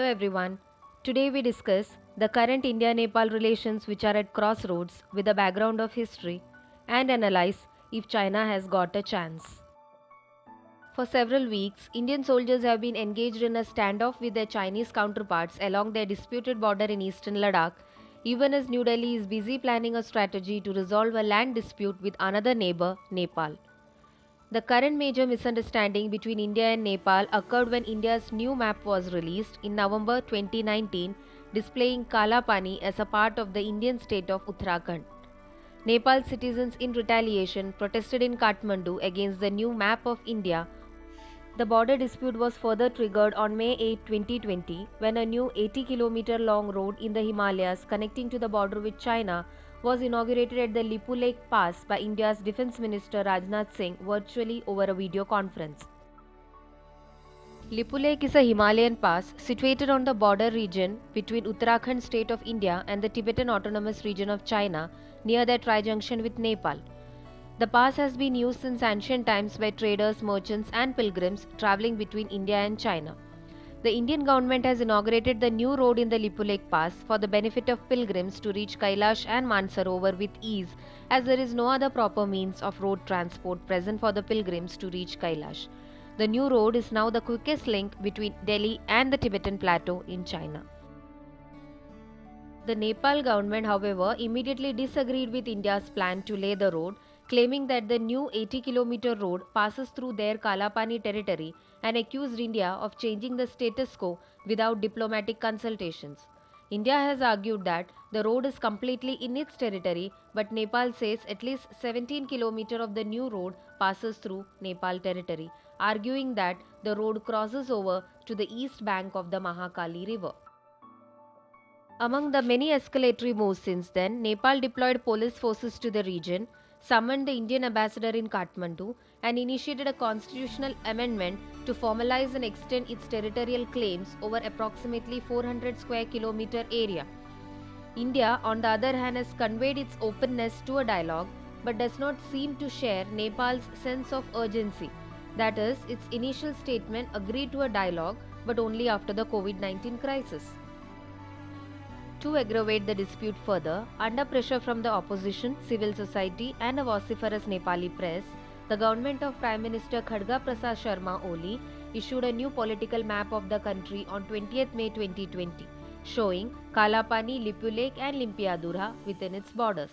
everyone. Today we discuss the current India Nepal relations which are at crossroads with a background of history and analyze if China has got a chance. For several weeks, Indian soldiers have been engaged in a standoff with their Chinese counterparts along their disputed border in eastern Ladakh, even as New Delhi is busy planning a strategy to resolve a land dispute with another neighbor, Nepal. The current major misunderstanding between India and Nepal occurred when India's new map was released in November 2019, displaying Kala Pani as a part of the Indian state of Uttarakhand. Nepal citizens, in retaliation, protested in Kathmandu against the new map of India. The border dispute was further triggered on May 8, 2020, when a new 80-kilometer long road in the Himalayas connecting to the border with China was inaugurated at the Lipu Lake Pass by India's Defence Minister Rajnath Singh virtually over a video conference. Lipu Lake is a Himalayan pass situated on the border region between Uttarakhand state of India and the Tibetan Autonomous Region of China near their tri-junction with Nepal. The pass has been used since ancient times by traders, merchants, and pilgrims traveling between India and China. The Indian government has inaugurated the new road in the Lipu Lake Pass for the benefit of pilgrims to reach Kailash and Mansarovar with ease, as there is no other proper means of road transport present for the pilgrims to reach Kailash. The new road is now the quickest link between Delhi and the Tibetan Plateau in China. The Nepal government, however, immediately disagreed with India's plan to lay the road, claiming that the new 80-kilometer road passes through their Kalapani territory and accused India of changing the status quo without diplomatic consultations. India has argued that the road is completely in its territory, but Nepal says at least 17 kilometers of the new road passes through Nepal territory, arguing that the road crosses over to the east bank of the Mahakali River. Among the many escalatory moves since then, Nepal deployed police forces to the region, summoned the Indian ambassador in Kathmandu, and initiated a constitutional amendment to formalize and extend its territorial claims over approximately 400 square kilometer area. India, on the other hand, has conveyed its openness to a dialogue but does not seem to share Nepal's sense of urgency. That is, its initial statement agreed to a dialogue but only after the COVID-19 crisis. To aggravate the dispute further, under pressure from the opposition, civil society, and a vociferous Nepali press, the government of Prime Minister Khadga Prasad Sharma Oli issued a new political map of the country on 20th May 2020, showing Kalapani, Lipu Lake, and Limpiadhura within its borders.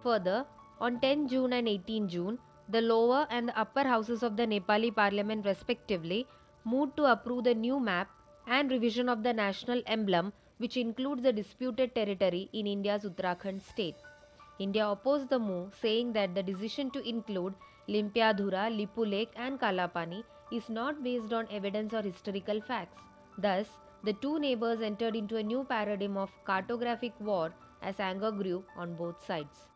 Further, on 10 June and 18 June, the lower and the upper houses of the Nepali parliament respectively moved to approve the new map and revision of the national emblem, which includes the disputed territory in India's Uttarakhand state. India opposed the move, saying that the decision to include Limpiadhura, Lipu Lake, and Kalapani is not based on evidence or historical facts. Thus, the two neighbors entered into a new paradigm of cartographic war as anger grew on both sides.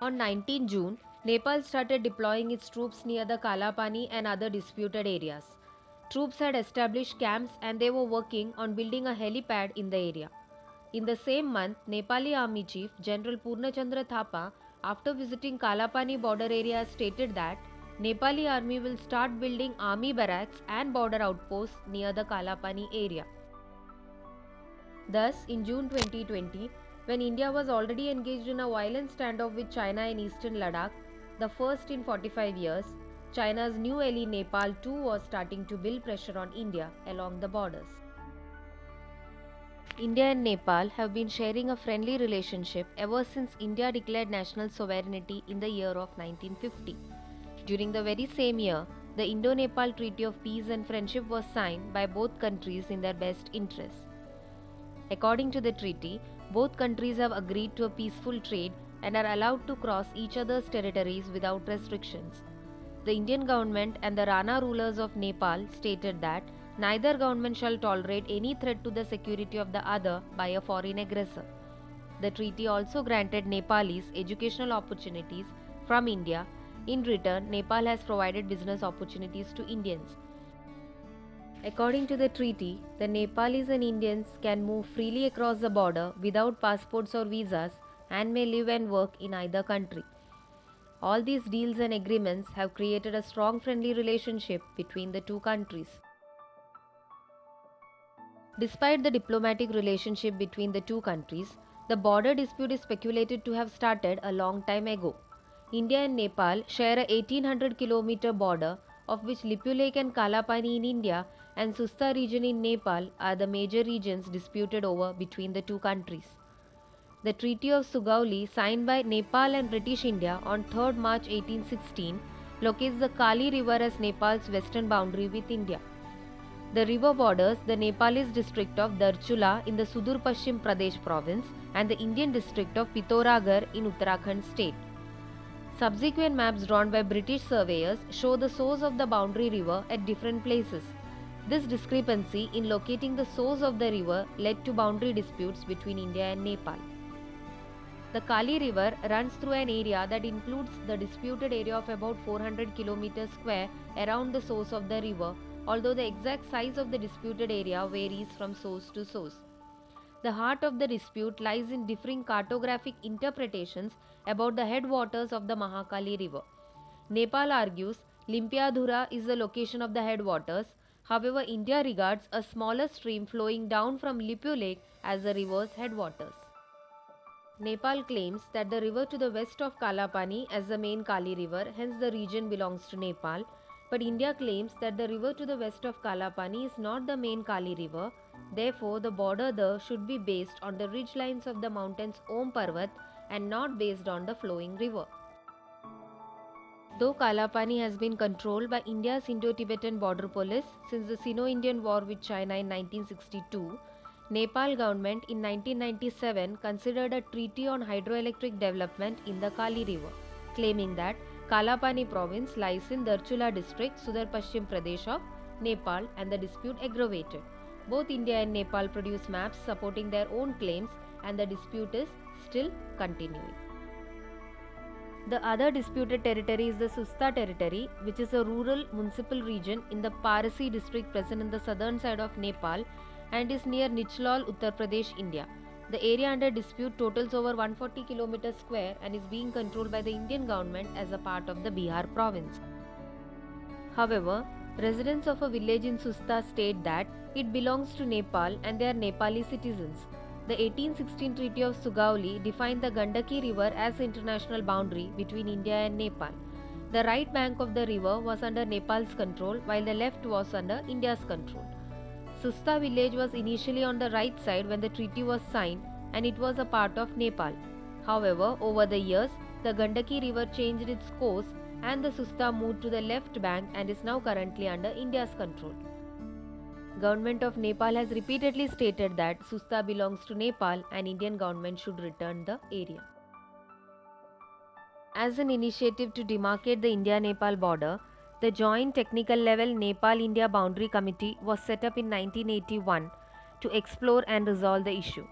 On 19 June, Nepal started deploying its troops near the Kalapani and other disputed areas. Troops had established camps and they were working on building a helipad in the area. In the same month, Nepali Army Chief General Purnachandra Thapa, after visiting Kalapani border area, stated that Nepali Army will start building army barracks and border outposts near the Kalapani area. Thus, in June 2020, when India was already engaged in a violent standoff with China in eastern Ladakh, the first in 45 years, China's new ally Nepal too was starting to build pressure on India along the borders. India and Nepal have been sharing a friendly relationship ever since India declared national sovereignty in the year of 1950. During the very same year, the Indo-Nepal Treaty of Peace and Friendship was signed by both countries in their best interests. According to the treaty, both countries have agreed to a peaceful trade and are allowed to cross each other's territories without restrictions. The Indian government and the Rana rulers of Nepal stated that neither government shall tolerate any threat to the security of the other by a foreign aggressor. The treaty also granted Nepalis educational opportunities from India. In return, Nepal has provided business opportunities to Indians. According to the treaty, the Nepalis and Indians can move freely across the border without passports or visas and may live and work in either country. All these deals and agreements have created a strong friendly relationship between the two countries. Despite the diplomatic relationship between the two countries, the border dispute is speculated to have started a long time ago. India and Nepal share a 1800-kilometer border, of which Lipu Lake and Kalapani in India and Susta region in Nepal are the major regions disputed over between the two countries. The Treaty of Sugauli, signed by Nepal and British India on 3rd March 1816, locates the Kali River as Nepal's western boundary with India. The river borders the Nepalese district of Darchula in the Sudur Pashchim Pradesh province and the Indian district of Pithoragarh in Uttarakhand state. Subsequent maps drawn by British surveyors show the source of the boundary river at different places. This discrepancy in locating the source of the river led to boundary disputes between India and Nepal. The Kali River runs through an area that includes the disputed area of about 400 km square around the source of the river, although the exact size of the disputed area varies from source to source. The heart of the dispute lies in differing cartographic interpretations about the headwaters of the Mahakali River. Nepal argues Limpiadhura is the location of the headwaters. However, India regards a smaller stream flowing down from Lipu Lake as the river's headwaters. Nepal claims that the river to the west of Kalapani as the main Kali River, hence the region belongs to Nepal. But India claims that the river to the west of Kalapani is not the main Kali River. Therefore, the border there should be based on the ridge lines of the mountains Om Parvat and not based on the flowing river. Though Kalapani has been controlled by India's Indo-Tibetan Border Police since the Sino-Indian War with China in 1962, Nepal government in 1997 considered a treaty on hydroelectric development in the Kali River, claiming that Kalapani province lies in Darchula district, Sudur Pashchim Pradesh of Nepal, and the dispute aggravated. Both India and Nepal produce maps supporting their own claims, and the dispute is still continuing. The other disputed territory is the Susta territory, which is a rural municipal region in the Parsi district present in the southern side of Nepal and is near Nichlaul, Uttar Pradesh, India. The area under dispute totals over 140 km square and is being controlled by the Indian government as a part of the Bihar province. However, residents of a village in Susta state that it belongs to Nepal and they are Nepali citizens. The 1816 Treaty of Sugauli defined the Gandaki River as the international boundary between India and Nepal. The right bank of the river was under Nepal's control while the left was under India's control. Susta village was initially on the right side when the treaty was signed and it was a part of Nepal. However, over the years, the Gandaki River changed its course and the Susta moved to the left bank and is now currently under India's control. Government of Nepal has repeatedly stated that Susta belongs to Nepal and Indian government should return the area. As an initiative to demarcate the India-Nepal border, the Joint Technical Level Nepal-India Boundary Committee was set up in 1981 to explore and resolve the issue.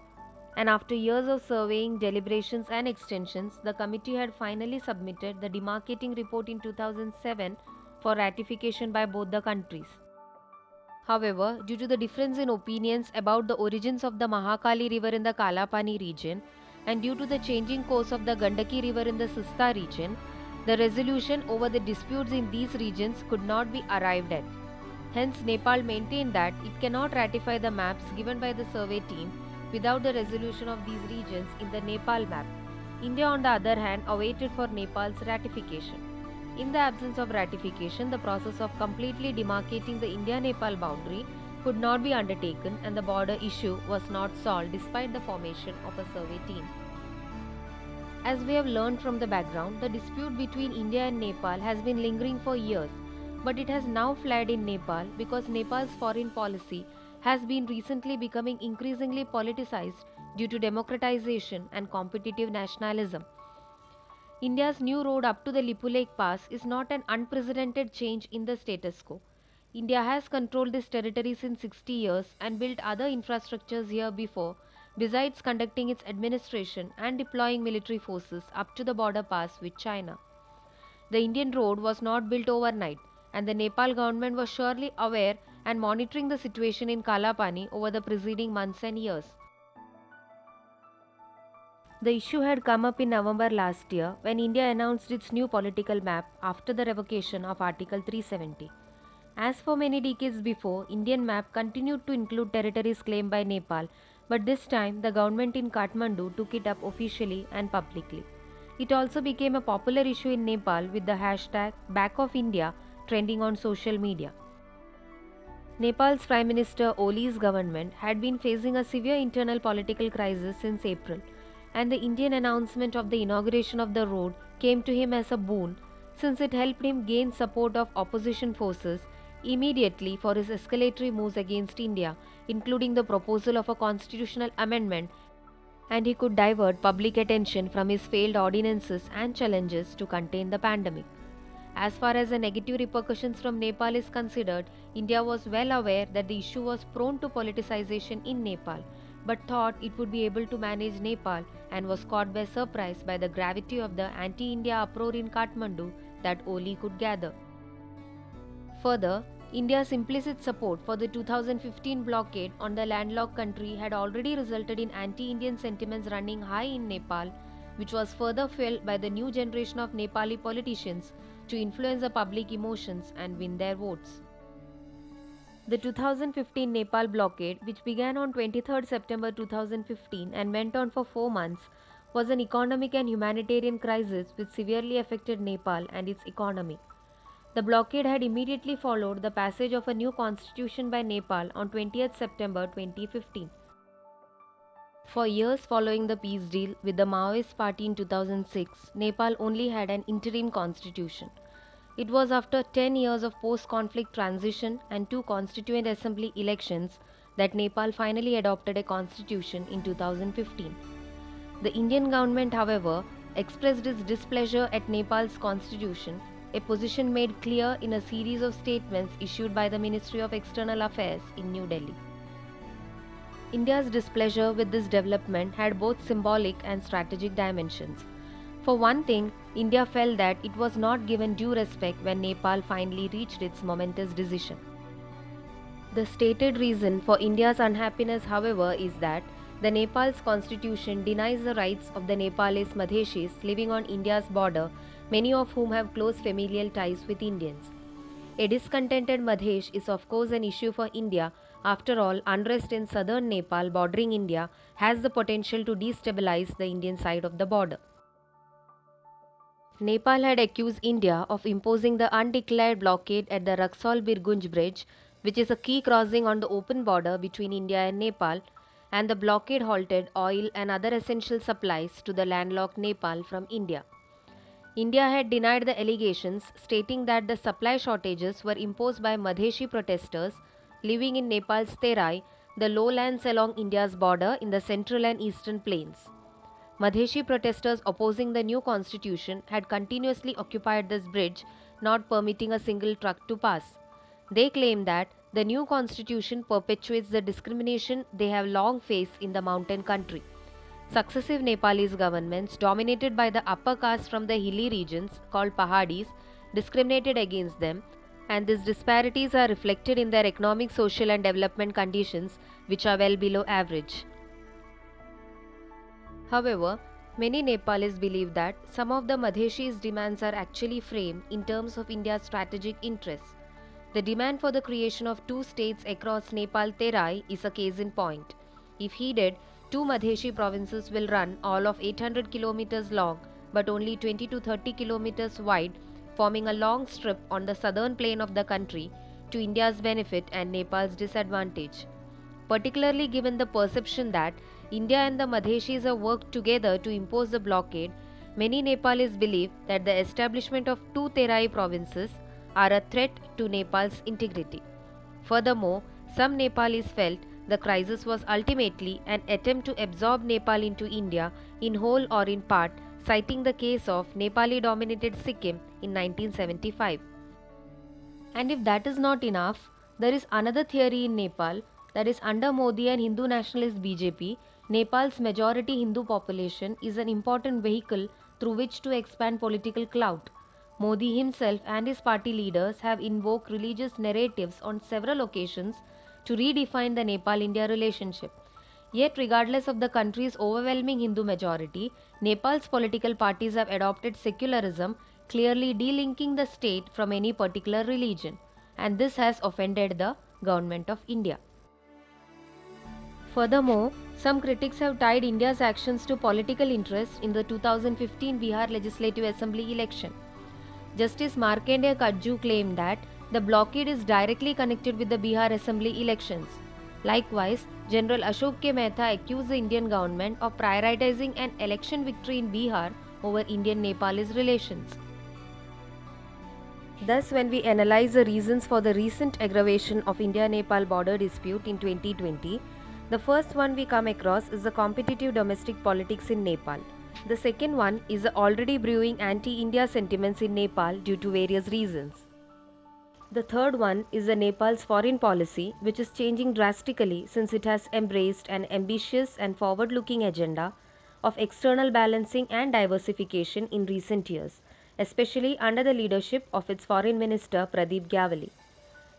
And after years of surveying, deliberations and extensions, the committee had finally submitted the demarcating report in 2007 for ratification by both the countries. However, due to the difference in opinions about the origins of the Mahakali River in the Kalapani region and due to the changing course of the Gandaki River in the Susta region, the resolution over the disputes in these regions could not be arrived at. Hence, Nepal maintained that it cannot ratify the maps given by the survey team without the resolution of these regions in the Nepal map. India, on the other hand, awaited for Nepal's ratification. In the absence of ratification, the process of completely demarcating the India-Nepal boundary could not be undertaken and the border issue was not solved despite the formation of a survey team. As we have learned from the background, the dispute between India and Nepal has been lingering for years, but it has now flared in Nepal because Nepal's foreign policy has been recently becoming increasingly politicized due to democratization and competitive nationalism. India's new road up to the Lipu Lake Pass is not an unprecedented change in the status quo. India has controlled this territory since 60 years and built other infrastructures here before, besides conducting its administration and deploying military forces up to the border pass with China. The Indian road was not built overnight, and the Nepal government was surely aware and monitoring the situation in Kalapani over the preceding months and years. The issue had come up in November last year when India announced its new political map after the revocation of Article 370. As for many decades before, Indian map continued to include territories claimed by Nepal, but this time the government in Kathmandu took it up officially and publicly. It also became a popular issue in Nepal with the hashtag Back of India trending on social media. Nepal's Prime Minister Oli's government had been facing a severe internal political crisis since April, and the Indian announcement of the inauguration of the road came to him as a boon since it helped him gain support of opposition forces immediately for his escalatory moves against India, including the proposal of a constitutional amendment, and he could divert public attention from his failed ordinances and challenges to contain the pandemic. As far as the negative repercussions from Nepal is considered, India was well aware that the issue was prone to politicization in Nepal, but thought it would be able to manage Nepal and was caught by surprise by the gravity of the anti India uproar in Kathmandu that Oli could gather. Further, India's implicit support for the 2015 blockade on the landlocked country had already resulted in anti Indian sentiments running high in Nepal, which was further fueled by the new generation of Nepali politicians to influence the public emotions and win their votes. The 2015 Nepal blockade, which began on 23 September 2015 and went on for 4 months, was an economic and humanitarian crisis which severely affected Nepal and its economy. The blockade had immediately followed the passage of a new constitution by Nepal on 20th September 2015. For years following the peace deal with the Maoist party in 2006, Nepal only had an interim constitution. It was after 10 years of post conflict transition and two constituent assembly elections that Nepal finally adopted a constitution in 2015. The Indian government, however, expressed its displeasure at Nepal's constitution, a position made clear in a series of statements issued by the Ministry of External Affairs in New Delhi. India's displeasure with this development had both symbolic and strategic dimensions. For one thing, India felt that it was not given due respect when Nepal finally reached its momentous decision. The stated reason for India's unhappiness, however, is that the Nepal's constitution denies the rights of the Nepalese Madheshis living on India's border, many of whom have close familial ties with Indians. A discontented Madhesh is of course an issue for India. After all, unrest in southern Nepal bordering India has the potential to destabilize the Indian side of the border. Nepal had accused India of imposing the undeclared blockade at the Raxaul Birgunj bridge, which is a key crossing on the open border between India and Nepal, and the blockade halted oil and other essential supplies to the landlocked Nepal from India. India had denied the allegations, stating that the supply shortages were imposed by Madheshi protesters living in Nepal's Terai, the lowlands along India's border in the central and eastern plains. Madheshi protesters opposing the new constitution had continuously occupied this bridge, not permitting a single truck to pass. They claim that the new constitution perpetuates the discrimination they have long faced in the mountain country. Successive Nepalese governments, dominated by the upper caste from the hilly regions called Pahadis, discriminated against them, and these disparities are reflected in their economic, social, and development conditions, which are well below average. However, many Nepalis believe that some of the Madheshis' demands are actually framed in terms of India's strategic interests. The demand for the creation of two states across Nepal Terai is a case in point. If heeded, two Madheshi provinces will run all of 800 kilometers long but only 20 to 30 kilometers wide, forming a long strip on the southern plain of the country to India's benefit and Nepal's disadvantage. Particularly given the perception that India and the Madheshis have worked together to impose the blockade, many Nepalis believe that the establishment of two Terai provinces are a threat to Nepal's integrity. Furthermore, some Nepalis felt the crisis was ultimately an attempt to absorb Nepal into India in whole or in part, citing the case of Nepali dominated Sikkim in 1975. And if that is not enough, there is another theory in Nepal, that is, under Modi and Hindu nationalist BJP, Nepal's majority Hindu population is an important vehicle through which to expand political clout. Modi himself and his party leaders have invoked religious narratives on several occasions to redefine the Nepal India relationship. Yet, regardless of the country's overwhelming Hindu majority, Nepal's political parties have adopted secularism, clearly delinking the state from any particular religion. and this has offended the government of India. Furthermore, some critics have tied India's actions to political interest in the 2015 Bihar Legislative Assembly election. Justice Markandeya Kadju claimed that the blockade is directly connected with the Bihar Assembly elections. Likewise, General Ashok K. Mehta accused the Indian government of prioritizing an election victory in Bihar over Indian-Nepalese relations. Thus, when we analyze the reasons for the recent aggravation of India-Nepal border dispute in 2020, the first one we come across is the competitive domestic politics in Nepal. The second one is the already brewing anti-India sentiments in Nepal due to various reasons. The third one is the Nepal's foreign policy, which is changing drastically since it has embraced an ambitious and forward-looking agenda of external balancing and diversification in recent years, especially under the leadership of its Foreign Minister Pradeep Gyavali.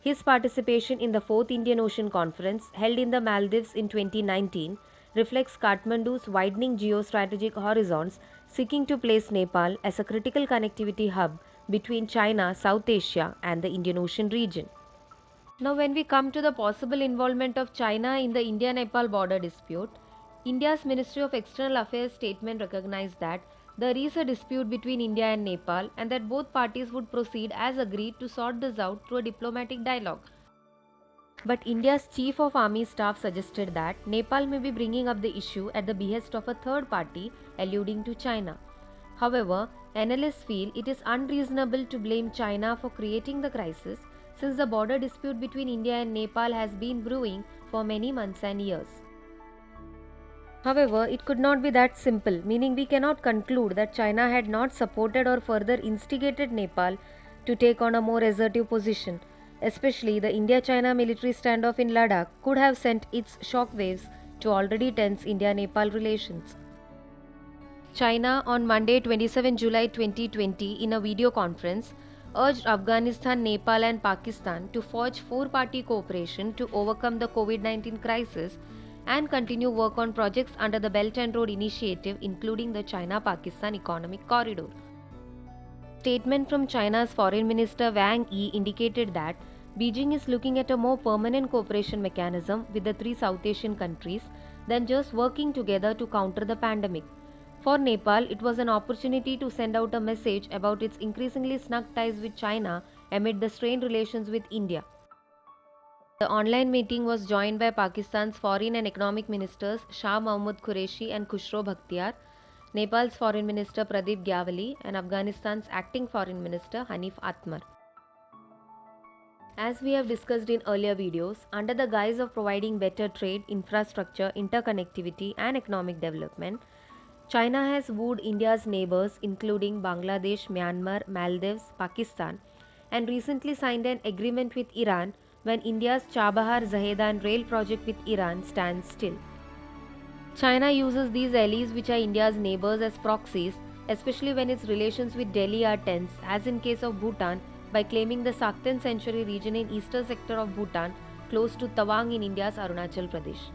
His participation in the 4th Indian Ocean Conference held in the Maldives in 2019 reflects Kathmandu's widening geostrategic horizons, seeking to place Nepal as a critical connectivity hub between China, South Asia and the Indian Ocean region. Now, when we come to the possible involvement of China in the India-Nepal border dispute, India's Ministry of External Affairs statement recognized that there is a dispute between India and Nepal and that both parties would proceed as agreed to sort this out through a diplomatic dialogue. But India's Chief of Army Staff suggested that Nepal may be bringing up the issue at the behest of a third party, alluding to China. However, analysts feel it is unreasonable to blame China for creating the crisis since the border dispute between India and Nepal has been brewing for many months and years. However, it could not be that simple, meaning we cannot conclude that China had not supported or further instigated Nepal to take on a more assertive position. Especially the India-China military standoff in Ladakh could have sent its shockwaves to already tense India-Nepal relations. China on Monday 27 July 2020 in a video conference urged Afghanistan, Nepal and Pakistan to forge four-party cooperation to overcome the COVID-19 crisis and continue work on projects under the Belt and Road Initiative including the China-Pakistan Economic Corridor. Statement from China's Foreign Minister Wang Yi indicated that Beijing is looking at a more permanent cooperation mechanism with the three South Asian countries than just working together to counter the pandemic. For Nepal, it was an opportunity to send out a message about its increasingly snug ties with China amid the strained relations with India. The online meeting was joined by Pakistan's Foreign and Economic Ministers Shah Mahmood Qureshi and Khushro Bakhtiar, Nepal's Foreign Minister Pradeep Gyavali and Afghanistan's Acting Foreign Minister Hanif Atmar. As we have discussed in earlier videos, under the guise of providing better trade, infrastructure, interconnectivity and economic development, China has wooed India's neighbors including Bangladesh, Myanmar, Maldives, Pakistan and recently signed an agreement with Iran when India's Chabahar-Zahedan rail project with Iran stands still. China uses these allies which are India's neighbors as proxies, especially when its relations with Delhi are tense, as in case of Bhutan, by claiming the Sakten Sanctuary region in eastern sector of Bhutan close to Tawang in India's Arunachal Pradesh.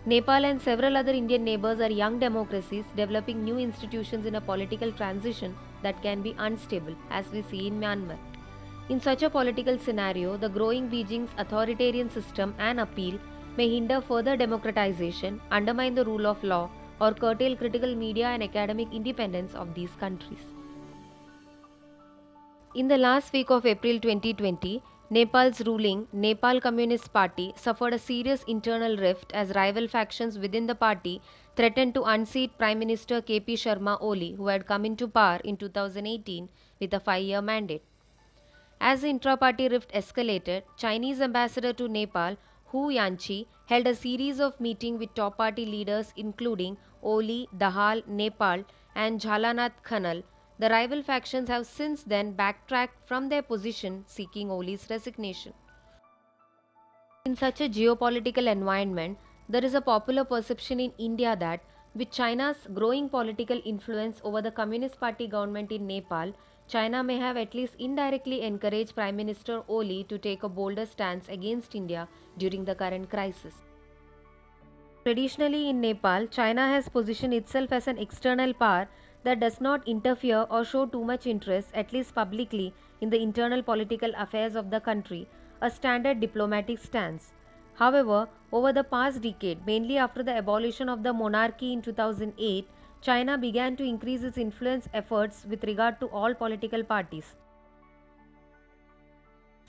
Nepal and several other Indian neighbors are young democracies developing new institutions in a political transition that can be unstable, as we see in Myanmar. In such a political scenario, the growing Beijing's authoritarian system and appeal may hinder further democratization, undermine the rule of law, or curtail critical media and academic independence of these countries. In the last week of April 2020, Nepal's ruling Nepal Communist Party suffered a serious internal rift as rival factions within the party threatened to unseat Prime Minister KP Sharma Oli, who had come into power in 2018 with a 5-year mandate. As the intra-party rift escalated, Chinese ambassador to Nepal, Hu Yanqi, held a series of meetings with top party leaders including Oli, Dahal, Nepal and Jhalanath Khanal. The rival factions have since then backtracked from their position seeking Oli's resignation. In such a geopolitical environment, there is a popular perception in India that with China's growing political influence over the Communist Party government in Nepal, China may have at least indirectly encouraged Prime Minister Oli to take a bolder stance against India during the current crisis. Traditionally in Nepal, China has positioned itself as an external power that does not interfere or show too much interest, at least publicly, in the internal political affairs of the country, a standard diplomatic stance. However, over the past decade, mainly after the abolition of the monarchy in 2008, China began to increase its influence efforts with regard to all political parties.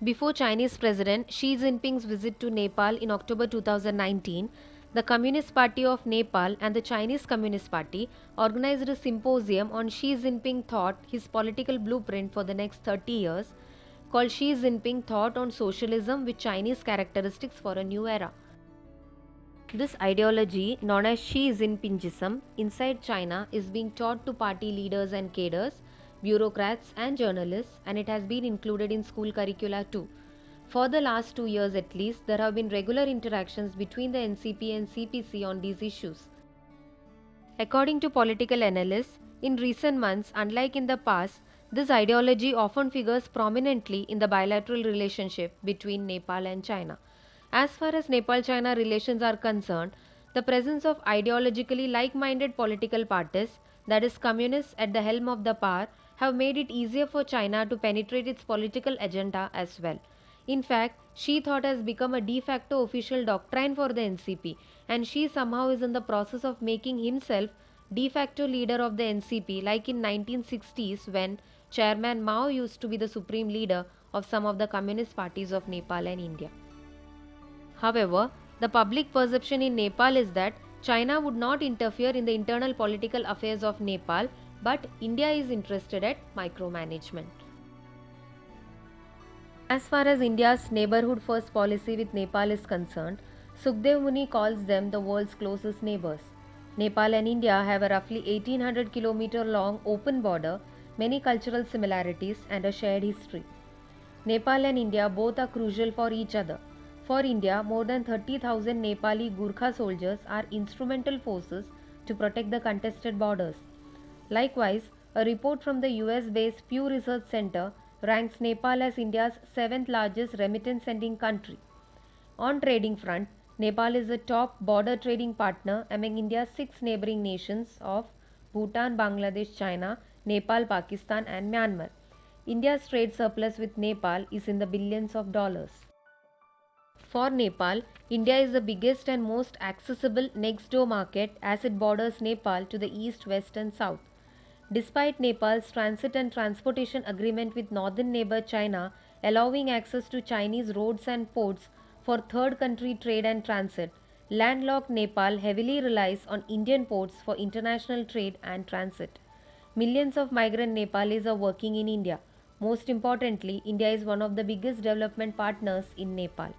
Before Chinese President Xi Jinping's visit to Nepal in October 2019, the Communist Party of Nepal and the Chinese Communist Party organized a symposium on Xi Jinping Thought, his political blueprint for the next 30 years, called Xi Jinping Thought on Socialism with Chinese Characteristics for a New Era. This ideology, known as Xi Jinpingism, inside China is being taught to party leaders and cadres, bureaucrats and journalists, and it has been included in school curricula too. For the last 2 years at least, there have been regular interactions between the NCP and CPC on these issues. According to political analysts, in recent months, unlike in the past, this ideology often figures prominently in the bilateral relationship between Nepal and China. As far as Nepal China relations are concerned, the presence of ideologically like minded political parties, that is, communists at the helm of the power, have made it easier for China to penetrate its political agenda as well. In fact, Xi thought has become a de facto official doctrine for the NCP, and Xi somehow is in the process of making himself de facto leader of the NCP, like in 1960s when Chairman Mao used to be the supreme leader of some of the communist parties of Nepal and India. However, the public perception in Nepal is that China would not interfere in the internal political affairs of Nepal, but India is interested at micromanagement. As far as India's neighborhood first policy with Nepal is concerned, Sukhdev Muni calls them the world's closest neighbors. Nepal and India have a roughly 1800-kilometer long open border, many cultural similarities, and a shared history. Nepal and India both are crucial for each other. For India, more than 30,000 Nepali Gurkha soldiers are instrumental forces to protect the contested borders. Likewise, a report from the US based Pew Research Center ranks Nepal as India's seventh largest remittance sending country. On trading front, Nepal is the top border trading partner among India's six neighboring nations of Bhutan, Bangladesh, China, Nepal, Pakistan, and Myanmar. India's trade surplus with Nepal is in the billions of dollars. For Nepal, India is the biggest and most accessible next door market as it borders Nepal to the east, west, and south. Despite Nepal's transit and transportation agreement with northern neighbor China, allowing access to Chinese roads and ports for third country trade and transit, landlocked Nepal heavily relies on Indian ports for international trade and transit. Millions of migrant Nepalis are working in India. Most importantly, India is one of the biggest development partners in Nepal.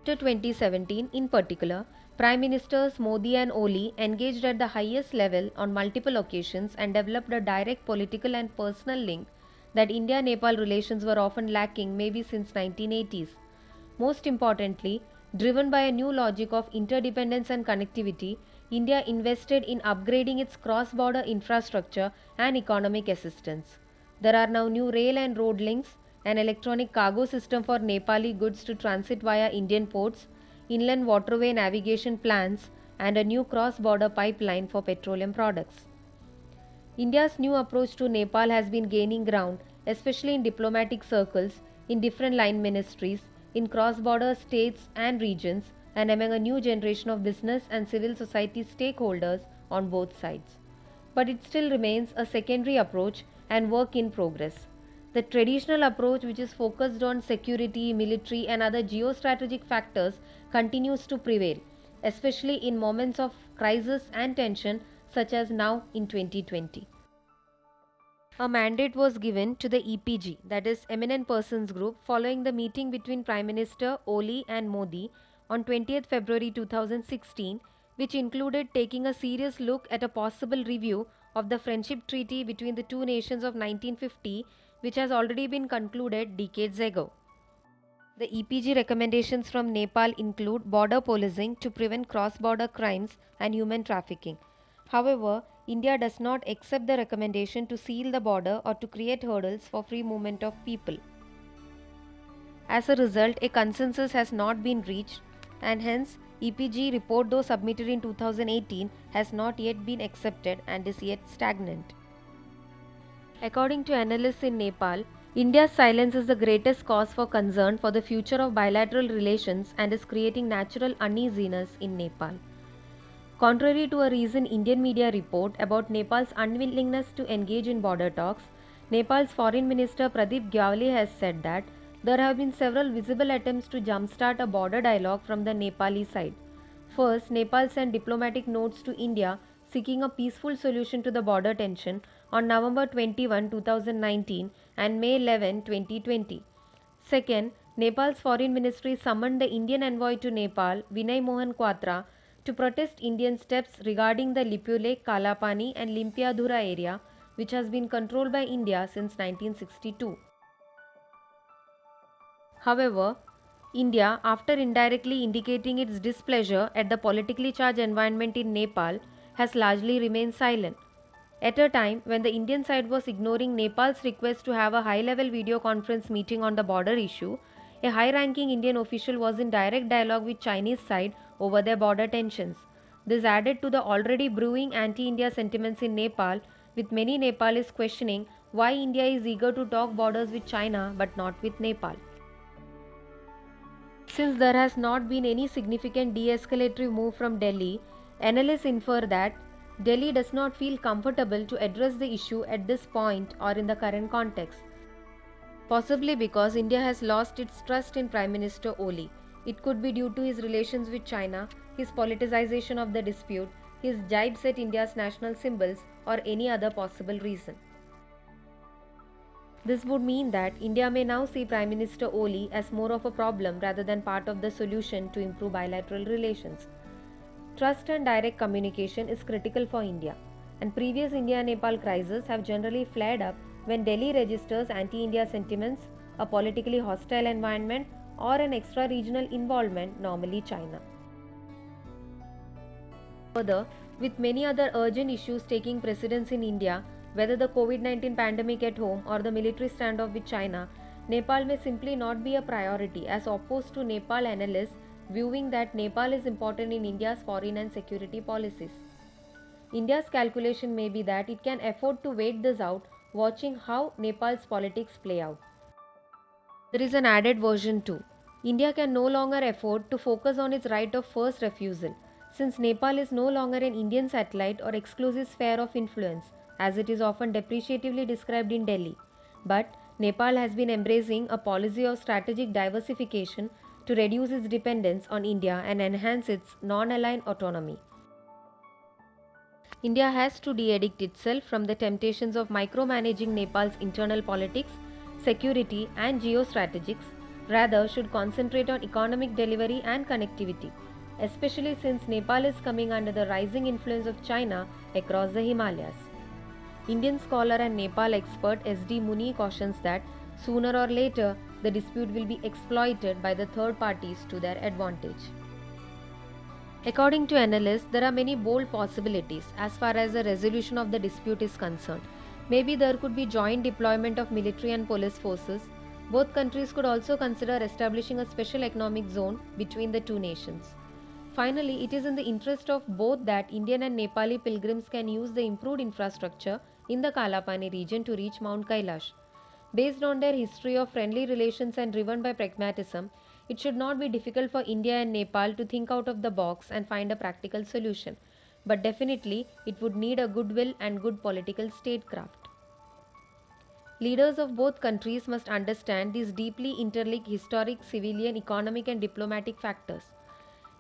After 2017, in particular, Prime Ministers Modi and Oli engaged at the highest level on multiple occasions and developed a direct political and personal link that India-Nepal relations were often lacking maybe since 1980s. Most importantly, driven by a new logic of interdependence and connectivity, India invested in upgrading its cross-border infrastructure and economic assistance. There are now new rail and road links, an electronic cargo system for Nepali goods to transit via Indian ports, inland waterway navigation plans, and a new cross-border pipeline for petroleum products. India's new approach to Nepal has been gaining ground, especially in diplomatic circles, in different line ministries, in cross-border states and regions, and among a new generation of business and civil society stakeholders on both sides. But it still remains a secondary approach and work in progress. The traditional approach, which is focused on security, military, and other geostrategic factors, continues to prevail, especially in moments of crisis and tension, such as now in 2020. A mandate was given to the EPG, that is, Eminent Persons Group, following the meeting between Prime Minister Oli and Modi on 20th February 2016, which included taking a serious look at a possible review of the Friendship Treaty between the two nations of 1950, which has already been concluded decades ago. The EPG recommendations from Nepal include border policing to prevent cross-border crimes and human trafficking. However, India does not accept the recommendation to seal the border or to create hurdles for free movement of people. As a result, a consensus has not been reached, and hence EPG report, though submitted in 2018, has not yet been accepted and is yet stagnant. According to analysts in Nepal, India's silence is the greatest cause for concern for the future of bilateral relations and is creating natural uneasiness in Nepal. Contrary to a recent Indian media report about Nepal's unwillingness to engage in border talks, Nepal's Foreign Minister Pradeep Gyawali has said that there have been several visible attempts to jumpstart a border dialogue from the Nepali side. First, Nepal sent diplomatic notes to India seeking a peaceful solution to the border tension on November 21, 2019 and May 11, 2020. Second, Nepal's foreign ministry summoned the Indian envoy to Nepal, Vinay Mohan Quatra, to protest Indian steps regarding the Lipulekh, Kalapani and Limpiadhura area, which has been controlled by India since 1962. However, India, after indirectly indicating its displeasure at the politically charged environment in Nepal, has largely remained silent. At a time when the Indian side was ignoring Nepal's request to have a high-level video conference meeting on the border issue, a high-ranking Indian official was in direct dialogue with Chinese side over their border tensions. This added to the already brewing anti-India sentiments in Nepal, with many Nepalis questioning why India is eager to talk borders with China but not with Nepal. Since there has not been any significant de-escalatory move from Delhi, analysts infer that Delhi does not feel comfortable to address the issue at this point or in the current context. Possibly because India has lost its trust in Prime Minister Oli. It could be due to his relations with China, his politicization of the dispute, his jibes at India's national symbols, or any other possible reason. This would mean that India may now see Prime Minister Oli as more of a problem rather than part of the solution to improve bilateral relations. Trust and direct communication is critical for India, and previous India-Nepal crises have generally flared up when Delhi registers anti-India sentiments, a politically hostile environment, or an extra-regional involvement, normally China. Further, with many other urgent issues taking precedence in India, whether the COVID-19 pandemic at home or the military standoff with China, Nepal may simply not be a priority, as opposed to Nepal analysts viewing that Nepal is important in India's foreign and security policies. India's calculation may be that it can afford to wait this out, watching how Nepal's politics play out. There is an added version too. India can no longer afford to focus on its right of first refusal, since Nepal is no longer an Indian satellite or exclusive sphere of influence, as it is often depreciatively described in Delhi. But Nepal has been embracing a policy of strategic diversification to reduce its dependence on India and enhance its non-aligned autonomy. India has to de-addict itself from the temptations of micromanaging Nepal's internal politics, security and geostrategics, rather should concentrate on economic delivery and connectivity, especially since Nepal is coming under the rising influence of China across the Himalayas. Indian scholar and Nepal expert S.D. Muni cautions that sooner or later the dispute will be exploited by the third parties to their advantage. According to analysts, there are many bold possibilities as far as the resolution of the dispute is concerned. Maybe there could be joint deployment of military and police forces. Both countries could also consider establishing a special economic zone between the two nations. Finally, it is in the interest of both that Indian and Nepali pilgrims can use the improved infrastructure in the Kalapani region to reach Mount Kailash. Based on their history of friendly relations and driven by pragmatism, it should not be difficult for India and Nepal to think out of the box and find a practical solution. But definitely, it would need a goodwill and good political statecraft. Leaders of both countries must understand these deeply interlinked historic, civilian, economic, and diplomatic factors.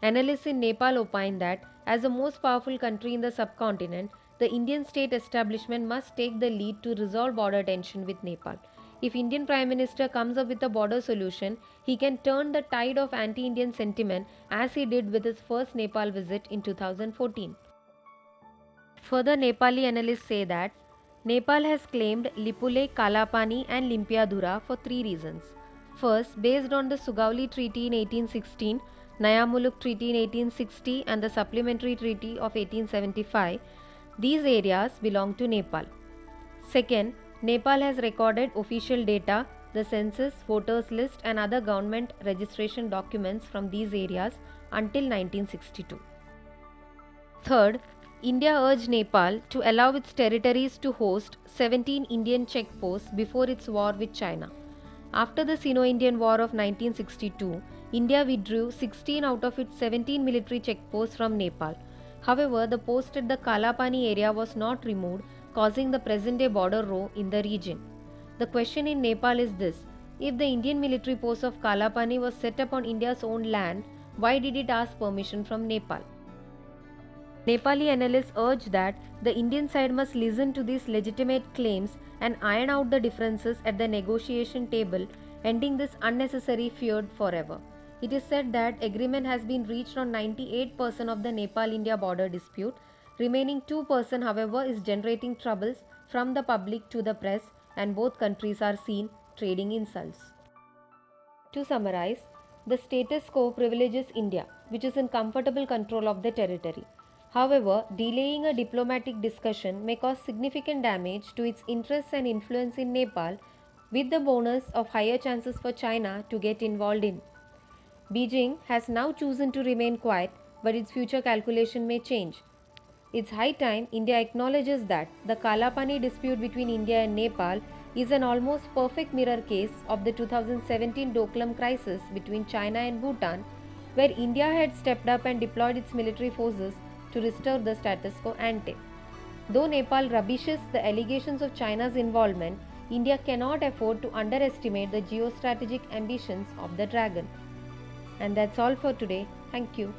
Analysts in Nepal opine that, as the most powerful country in the subcontinent, the Indian state establishment must take the lead to resolve border tension with Nepal. If Indian Prime Minister comes up with a border solution, he can turn the tide of anti-Indian sentiment as he did with his first Nepal visit in 2014. Further, Nepali analysts say that Nepal has claimed Lipulekh, Kalapani and Limpiadhura for three reasons. First, based on the Sugauli Treaty in 1816, Naya Muluk Treaty in 1860 and the Supplementary Treaty of 1875, these areas belong to Nepal. Second, Nepal has recorded official data, the census, voters list and other government registration documents from these areas until 1962. Third, India urged Nepal to allow its territories to host 17 Indian checkposts before its war with China. After the Sino-Indian War of 1962, India withdrew 16 out of its 17 military checkposts from Nepal. However, the post at the Kalapani area was not removed, causing the present-day border row in the region. The question in Nepal is this: if the Indian military post of Kalapani was set up on India's own land, why did it ask permission from Nepal? Nepali analysts urge that the Indian side must listen to these legitimate claims and iron out the differences at the negotiation table, ending this unnecessary feud forever. It is said that agreement has been reached on 98% of the Nepal-India border dispute. Remaining 2%, however, is generating troubles from the public to the press, and both countries are seen trading insults. To summarize, the status quo privileges India, which is in comfortable control of the territory. However, delaying a diplomatic discussion may cause significant damage to its interests and influence in Nepal, with the bonus of higher chances for China to get involved in. Beijing has now chosen to remain quiet, but its future calculation may change. It's high time India acknowledges that the Kalapani dispute between India and Nepal is an almost perfect mirror case of the 2017 Doklam crisis between China and Bhutan, where India had stepped up and deployed its military forces to restore the status quo ante. Though Nepal rubbishes the allegations of China's involvement, India cannot afford to underestimate the geostrategic ambitions of the dragon. And that's all for today. Thank you.